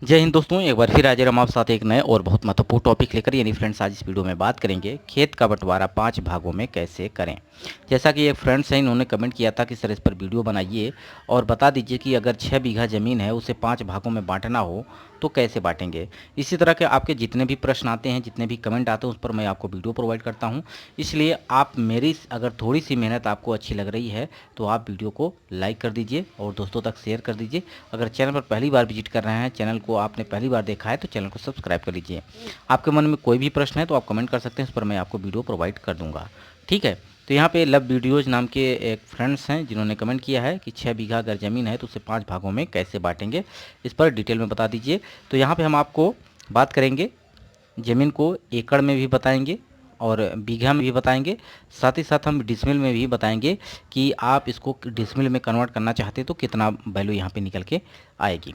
जय हिंद दोस्तों, एक बार फिर हाजिर हम आप साथ एक नए और बहुत महत्वपूर्ण टॉपिक लेकर। यानी फ्रेंड्स, आज इस वीडियो में बात करेंगे खेत का बंटवारा 5 भागों में कैसे करें। जैसा कि एक फ्रेंड्स हैं, इन्होंने कमेंट किया था कि सर इस पर वीडियो बनाइए और बता दीजिए कि अगर 6 बीघा ज़मीन है उसे 5 भागों में बांटना हो तो कैसे बांटेंगे। इसी तरह के आपके जितने भी प्रश्न आते हैं, जितने भी कमेंट आते हैं, उस पर मैं आपको वीडियो प्रोवाइड करता हूँ। इसलिए आप मेरी अगर थोड़ी सी मेहनत आपको अच्छी लग रही है तो आप वीडियो को लाइक कर दीजिए और दोस्तों तक शेयर कर दीजिए। अगर चैनल पर पहली बार विजिट कर रहे हैं, चैनल को आपने पहली बार देखा है तो चैनल को सब्सक्राइब कर लीजिए। आपके मन में कोई भी प्रश्न है तो आप कमेंट कर सकते हैं, उस पर मैं आपको वीडियो प्रोवाइड कर दूंगा। ठीक है, तो यहाँ पे लव वीडियोज़ नाम के एक फ्रेंड्स हैं जिन्होंने कमेंट किया है कि 6 बीघा अगर ज़मीन है तो उसे 5 भागों में कैसे बांटेंगे, इस पर डिटेल में बता दीजिए। तो यहाँ पे हम आपको बात करेंगे, ज़मीन को एकड़ में भी बताएंगे और बीघा में भी बताएंगे, साथ ही साथ हम डिसमिल में भी बताएंगे कि आप इसको डिसमिल में कन्वर्ट करना चाहते हैं तो कितना वैल्यू यहाँ पे निकल के आएगी।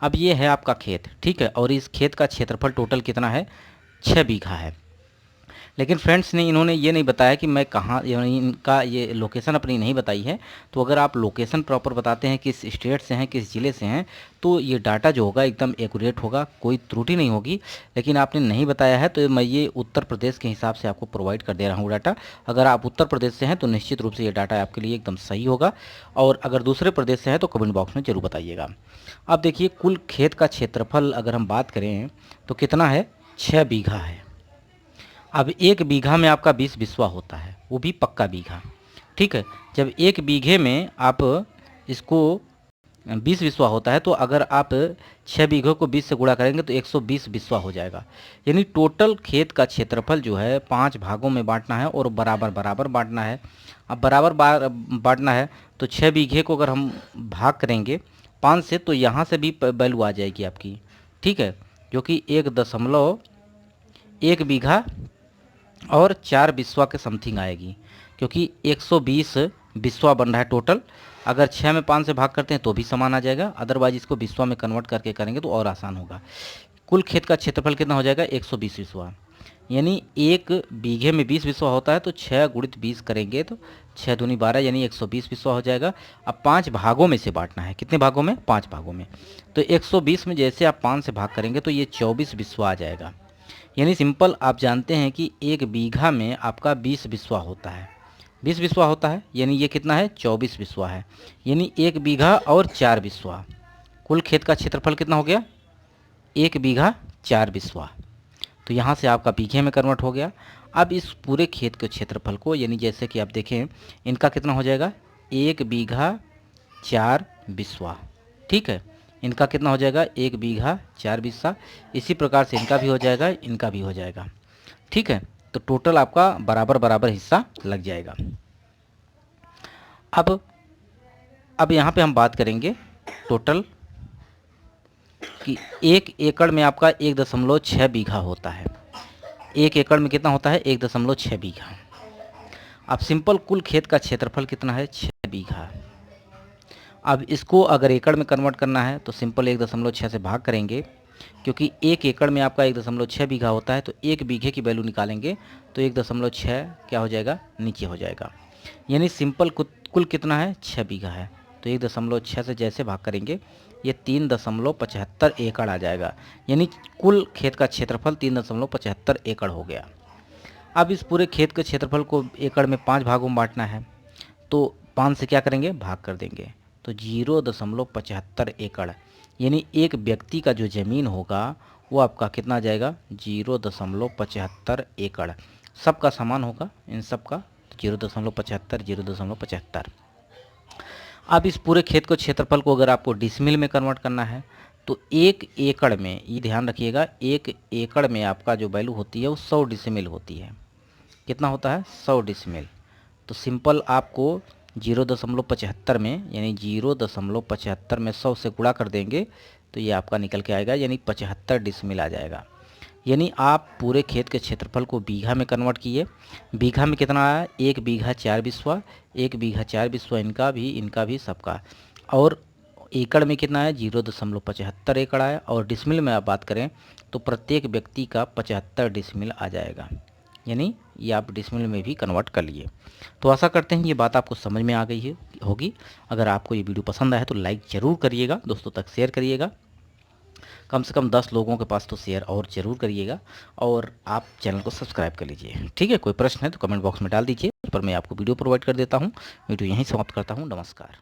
अब ये है आपका खेत, ठीक है, और इस खेत का क्षेत्रफल टोटल कितना है, 6 बीघा है। लेकिन फ्रेंड्स ने इन्होंने ये नहीं बताया कि मैं कहाँ, यानी इनका ये लोकेशन अपनी नहीं बताई है। तो अगर आप लोकेशन प्रॉपर बताते हैं, किस स्टेट से हैं, किस ज़िले से हैं, तो ये डाटा जो होगा एकदम एक्यूरेट होगा, कोई त्रुटि नहीं होगी। लेकिन आपने नहीं बताया है तो मैं ये उत्तर प्रदेश के हिसाब से आपको प्रोवाइड कर दे रहा हूँ डाटा। अगर आप उत्तर प्रदेश से हैं तो निश्चित रूप से ये डाटा आपके लिए एकदम सही होगा, और अगर दूसरे प्रदेश से हैं तो कमेंट बॉक्स में ज़रूर बताइएगा। अब देखिए, कुल खेत का क्षेत्रफल अगर हम बात करें तो कितना है, 6 बीघा है। अब 1 बीघा में आपका 20 बिस्वा होता है, वो भी पक्का बीघा। ठीक है, जब 1 बीघे में आप इसको 20 बिस्वा होता है तो अगर आप 6 बीघों को 20 से गुणा करेंगे तो 120 बिस्वा हो जाएगा। यानी टोटल खेत का क्षेत्रफल जो है 5 भागों में बांटना है और बराबर बराबर बांटना है। अब बराबर बांटना है तो 6 बीघे को अगर हम भाग करेंगे 5 से तो यहाँ से भी वैल्यू आ जाएगी आपकी। ठीक है, जो कि 1.1 बीघा और 4 बिस्वा के समथिंग आएगी, क्योंकि 120 बिस्वा बन रहा है टोटल। अगर 6 में 5 से भाग करते हैं तो भी समान आ जाएगा, अदरवाइज इसको बिस्वा में कन्वर्ट करके करेंगे तो और आसान होगा। कुल खेत का क्षेत्रफल कितना हो जाएगा, 120 बिस्वा। यानी 1 बीघे में 20 बिस्वा होता है तो 6 गुणित 20 करेंगे तो 6 दूनी 12 यानी 120 बिस्वा हो जाएगा। अब 5 भागों में से बांटना है, कितने भागों में, 5 भागों में। तो 120 में जैसे आप 5 से भाग करेंगे तो ये 24 बिस्वा आ जाएगा। यानी सिंपल आप जानते हैं कि 1 बीघा में आपका 20 बिस्वा होता है, 20 बिस्वा होता है, यानी ये कितना है, 24 बिस्वा है। यानी 1 बीघा और 4 बिस्वा, कुल खेत का क्षेत्रफल कितना हो गया, 1 बीघा 4 बिस्वा। तो यहाँ से आपका बीघे में कन्वर्ट हो गया। अब इस पूरे खेत के क्षेत्रफल को, यानी जैसे कि आप देखें इनका कितना हो जाएगा, 1 बीघा 4 बिस्वा। ठीक है, इनका कितना हो जाएगा, 1 बीघा 4 बिस्सा। इसी प्रकार से इनका भी हो जाएगा, इनका भी हो जाएगा। ठीक है, तो टोटल आपका बराबर बराबर हिस्सा लग जाएगा। अब यहाँ पे हम बात करेंगे टोटल कि 1 एकड़ में आपका 1.6 बीघा होता है। 1 एकड़ में कितना होता है, 1.6 बीघा। अब सिंपल कुल खेत का क्षेत्रफल कितना है, 6 बीघा। अब इसको अगर एकड़ में कन्वर्ट करना है तो सिंपल 1.6 से भाग करेंगे, क्योंकि 1 एकड़ में आपका 1.6 बीघा होता है। तो 1 बीघे की वैल्यू निकालेंगे तो 1.6 क्या हो जाएगा, नीचे हो जाएगा। यानी सिंपल कुल कितना है, 6 बीघा है। तो 1.6 से जैसे भाग करेंगे ये 3.75 एकड़ आ जाएगा। यानी कुल खेत का क्षेत्रफल 3.75 एकड़ हो गया। अब इस पूरे खेत के क्षेत्रफल को एकड़ में 5 भागों में बांटना है, तो 5 से क्या करेंगे, भाग कर देंगे। तो 0.75 एकड़, यानी एक व्यक्ति का जो ज़मीन होगा वो आपका कितना आ जाएगा, 0.75 एकड़। सबका समान होगा इन सब का, 0.75 0.75। अब इस पूरे खेत के क्षेत्रफल को अगर आपको डिसमिल में कन्वर्ट करना है तो 1 एकड़ में, ये ध्यान रखिएगा, 1 एकड़ में आपका जो वैल्यू होती है वो 100 डिसमिल होती है। कितना होता है, 100 डिसमिल। तो सिंपल आपको 0.75 में, यानी 0.75 में 100 से गुणा कर देंगे तो ये आपका निकल के आएगा, यानी 75 डिसमिल आ जाएगा। यानी आप पूरे खेत के क्षेत्रफल को बीघा में कन्वर्ट किए। बीघा में कितना आया, 1 बीघा 4 बिस्वा, 1 बीघा 4 बिस्वा इनका भी सबका। और एकड़ में कितना है, 0.75 एकड़ आया। और डिसमिल में आप बात करें तो प्रत्येक व्यक्ति का 75 डिसमिल आ जाएगा। यानी ये आप डिसमिल में भी कन्वर्ट कर लिए। तो आशा करते हैं ये बात आपको समझ में आ गई होगी। अगर आपको ये वीडियो पसंद आया है तो लाइक ज़रूर करिएगा, दोस्तों तक शेयर करिएगा। कम से कम 10 लोगों के पास तो शेयर और ज़रूर करिएगा, और आप चैनल को सब्सक्राइब कर लीजिए। ठीक है, कोई प्रश्न है तो कमेंट बॉक्स में डाल दीजिए, उस पर मैं आपको वीडियो प्रोवाइड कर देता हूँ। वीडियो यहीं समाप्त करता हूँ। नमस्कार।